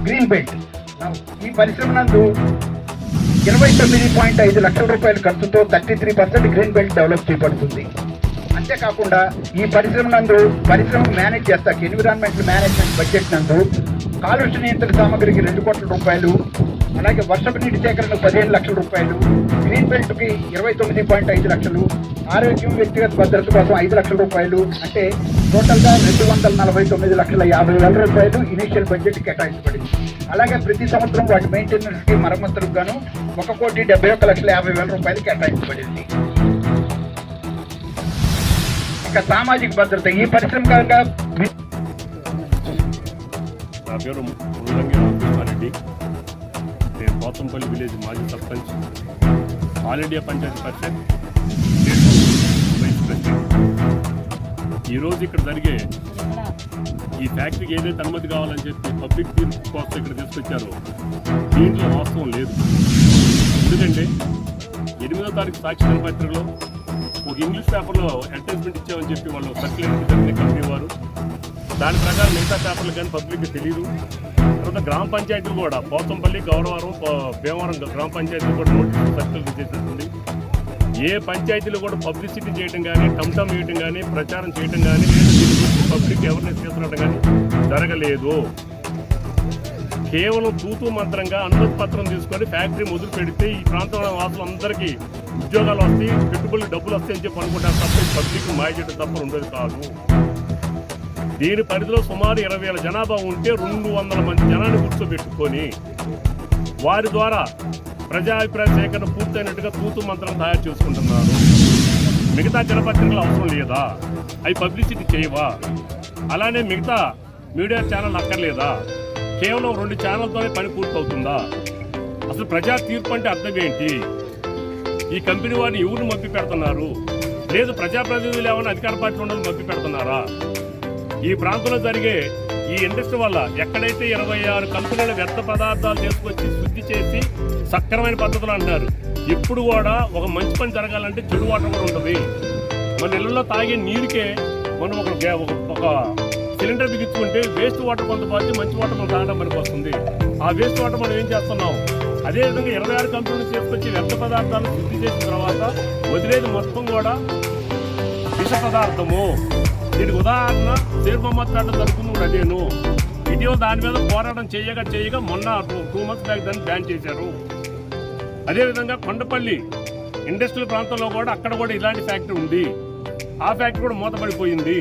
Green belt. ఈ పరిశ్రమ నందు 29.5 లక్షల రూపాయల ఖర్చుతో 33% గ్రీన్ బెల్ట్ డెవలప్ చేయబడుతుంది. అంతేకాకుండా ఈ పరిశ్రమ నందు పరిశ్రమ మేనేజ్ చేస్తాక ఎన్విరాన్మెంటల్ మేనేజ్మెంట్ బడ్జెట్ నందు కాలుష్య నియంత్రణ సామగ్రికి 2 కోట్ల రూపాయలు, అలాగే వర్షపు నీటి సేకరణకు 15 లక్షల రూపాయలు, గ్రీన్ బెల్ట్కి 29.5 లక్షలు, ఆరోగ్యం వ్యక్తిగత భద్రత కోసం 5 లక్షల రూపాయలు, అంటే టోటల్గా 249,50,000 రూపాయలు ఇనీషియల్ బడ్జెట్ కేటాయించబడింది. అలాగే ప్రతి సంవత్సరం వాటి మెయింటెనెన్స్కి మరమ్మతులకు గాను 1,71,50,000 రూపాయలు కేటాయించబడింది. ఇక సామాజిక భద్రత ఈ పరిశ్రమ నా పేరు ముల్లంగి రామకృష్ణారెడ్డి. నేను పోతంపల్లి విలేజ్ మాజీ సర్పంచ్, ఆల్ ఇండియా పంచాయతీ పరిషత్ వైస్ ప్రెసిడెంట్. ఈరోజు ఇక్కడ జరిగే ఈ ఫ్యాక్టరీకి ఏదైతే అనుమతి కావాలని చెప్పి పబ్లిక్ తీర్పు కోసం ఇక్కడ తీసుకొచ్చారో దీంట్లో వాస్తవం లేదు. ఎందుకంటే 8వ తారీఖు సాక్షి దినపత్రికలో ఒక ఇంగ్లీష్ పేపర్లో అడ్వర్టైజ్మెంట్ ఇచ్చామని చెప్పి వాళ్ళు సర్క్యులేట్ జరిగిన కంపెనీ వారు, దాని ప్రకారం మిగతా పేపర్లు కానీ పబ్లిక్కి తెలియదు. తర్వాత గ్రామ పంచాయతీలు కూడా పోతంపల్లి, గౌరవరం, భీమవరం గ్రామ పంచాయతీలు కూడా నోటీసులు సర్క్యులర్ చేసేస్తుంది. ఏ పంచాయతీలు కూడా పబ్లిసిటీ చేయడం కానీ, టమ్టమ్ వేయటం కానీ, ప్రచారం చేయడం కానీ, పబ్లిక్ అవేర్నెస్ చేస్తున్నట్టు కానీ జరగలేదు. కేవలం తూతూ మంత్రంగా అనుమతి పత్రం తీసుకొని ఫ్యాక్టరీ మొదలు పెడితే ఈ ప్రాంతంలో వాసులందరికీ ఉద్యోగాలు వస్తాయి, పెట్టుబడులు డబ్బులు వస్తాయని చెప్పి అనుకుంటారు తప్ప పబ్లిక్ మాయ చేయడం తప్ప ఉండేది కాదు. దీని పరిధిలో సుమారు 20,000 జనాభా ఉంటే 200 మంది జనాన్ని కూర్చోబెట్టుకొని వారి ద్వారా ప్రజాభిప్రాయ సేకరణ పూర్తయినట్టుగా తూతు మంత్రం తయారు చేసుకుంటున్నారు. మిగతా జనపత్రికలు అవసరం లేదా? అవి పబ్లిసిటీ చేయవా? అలానే మిగతా మీడియా ఛానల్ అక్కర్లేదా? కేవలం 2 ఛానల్తోనే పని పూర్తవుతుందా? అసలు ప్రజా తీర్పు అంటే అర్థం ఏంటి? ఈ కంపెనీ వారిని ఎవరిని మభ్య పెడుతున్నారు? లేదు ప్రజాప్రతినిధులు ఏమైనా అధికార పార్టీ ఉండదు మభ్య పెడుతున్నారా? ఈ ప్రాంతంలో జరిగే ఈ ఇండస్ట్రీ వల్ల ఎక్కడైతే 26 కంపెనీల వ్యర్థ పదార్థాలు తీసుకొచ్చి శుద్ధి చేసి సక్రమైన పద్ధతులు అంటారు. ఇప్పుడు కూడా ఒక మంచి పని జరగాలంటే చెడు వాటర్ కూడా ఉంటుంది. మన ఇళ్లలో తాగే నీరుకే మనం ఒక సిలిండర్ బిగించుకుంటే వేస్ట్ వాటర్ కొంత పోతే మంచి వాటర్ మనం తాగడం మనకు వస్తుంది. ఆ వేస్ట్ వాటర్ మనం ఏం చేస్తున్నాం? అదేవిధంగా 26 కంపెనీలు తీసుకొచ్చి వ్యర్థ పదార్థాలు శుద్ధి చేసిన తర్వాత వదిలేది మొత్తం కూడా విష పదార్థము. దీనికి ఉదాహరణ సేర్ మొహమ్మద్ పేట జరుగుతుంది కూడా అదేను. ఇటీవల దాని మీద పోరాటం చేయగా మొన్న 2 months బ్యాక్ దాన్ని బ్యాన్ చేశారు. అదేవిధంగా కొండపల్లి ఇండస్ట్రియల్ ప్రాంతంలో కూడా అక్కడ కూడా ఇలాంటి ఫ్యాక్టరీ ఉంది. ఆ ఫ్యాక్టరీ కూడా మూతపడిపోయింది.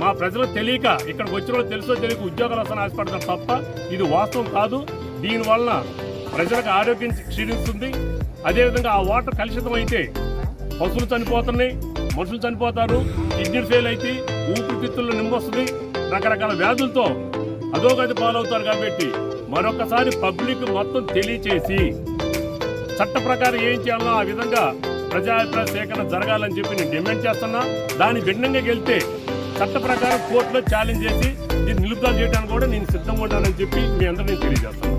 మా ప్రజలు తెలియక ఇక్కడికి వచ్చిన వాళ్ళు తెలుసో తెలియక ఉద్యోగాలు వస్తాను ఆశపడతారు తప్ప ఇది వాస్తవం కాదు. దీనివల్ల ప్రజలకు ఆరోగ్యం క్షీణిస్తుంది. అదేవిధంగా ఆ వాటర్ కలుషితం అయితే పశువులు చనిపోతున్నాయి, మనుషులు చనిపోతారు, కిడ్నీ ఫెయిల్ అయితే ఊపిరితిత్తుల్లో నిమ్మొస్తుంది, రకరకాల వ్యాధులతో అధోగతి పాలవుతారు. కాబట్టి మరొకసారి పబ్లిక్ మొత్తం తెలియచేసి చట్ట ప్రకారం ఏం చేయాలో ఆ విధంగా ప్రజాభిప్రాయ సేకరణ జరగాలని చెప్పి నేను డిమాండ్ చేస్తున్నా. దాని భిన్నంగా గెలిస్తే చట్ట ప్రకారం కోర్టులో ఛాలెంజ్ చేసి దీన్ని నిలుపుదల చేయడానికి కూడా నేను సిద్ధంగా ఉంటానని చెప్పి మీ అందరూ నేను తెలియజేస్తాను.